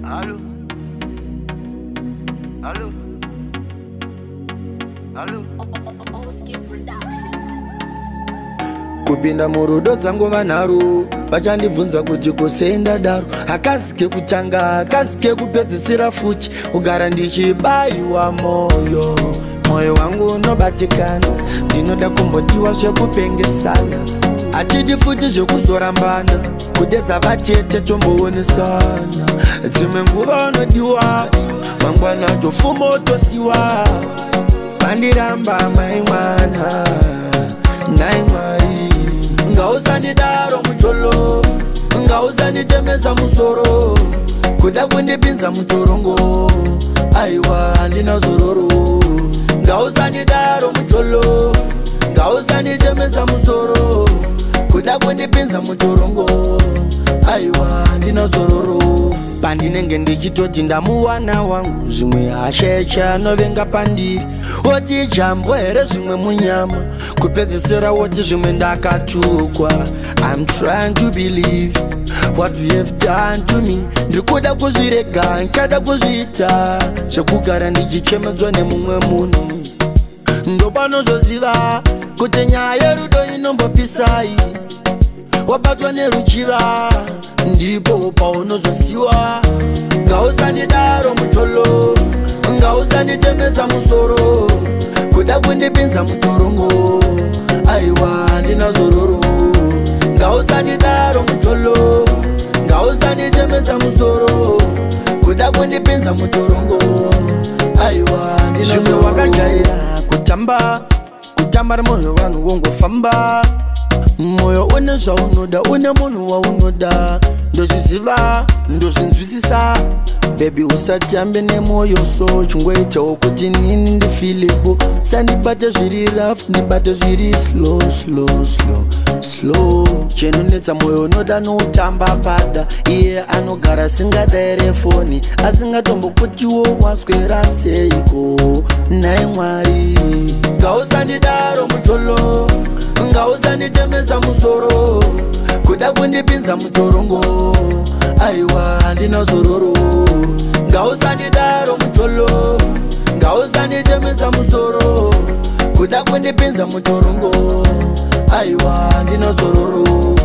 Allô, allô, allô. Kupinda murudo dzangu vanharu vachandibvunza kuti kusenda daro akasike kutanga akasike kupedzisira fuchi kugara ndichibayiwa moyo wangu unobatikana ndinoda kumbondiwa zvekupengesana hatidi futi zvekuzorambana kudedza vatete tomboonesana dzimwe nguva unodiwa mangwana tofuma otosiwa bandiramba mai mwana nai mwari Ngausandidaro Mujolo Ngausanditemesa musoro kuda kundipinza mutorongo aiwa handina zororo Ngausandidaro Mujolo Ngausanditemesa musoro kuda kundipinza mutorongo aiwa handina zororo pandinenge ndichitoti ndamuwana wangu zvimwe hashecha anovenga pandiri oti jambo here zvimwe munyama kupedzisira woti zvimwe ndakatukwa I'm trying to believe what you have done to me ndirikuda kuzvirega nkada kuzviita zvekugara ndichichemedzwa nemumwe munhu ndopanozoziva kuti nyaya yerudo inombopisai wabatwa neruchiva ndipo paunozosiwa Ngausandidaro Mujolo Ngausanditemesa musoro kuda kundipinza mutorongo aiwa handina zororo Ngausandidaro Mujolo Ngausanditemesa musoro kuda kundipinza mutorongo aiwa handina zororo zvimwe wakajaira kutamba moyo vanhu wongofamba moyo une zvaunoda une munhu waunoda ndozviziva ndozvinzwisisa bebi usatambe nemoyo so chungoitawo kuti nini ndifilipo sandibate zviri rough ndibate zviri slow chenonetsa moyo unoda noutamba pada iye anogara singadaire foni asingatombokutiwo waswera seiko nai mwari Ngausandidaro Mujolo Ngausanditemesa musoro kuda kundipinza mutorongo aiwa handina zororo Ngausandidaro Mujolo Ngausanditemesa musoro kuda kundipinza mutorongo aiwa handina zororo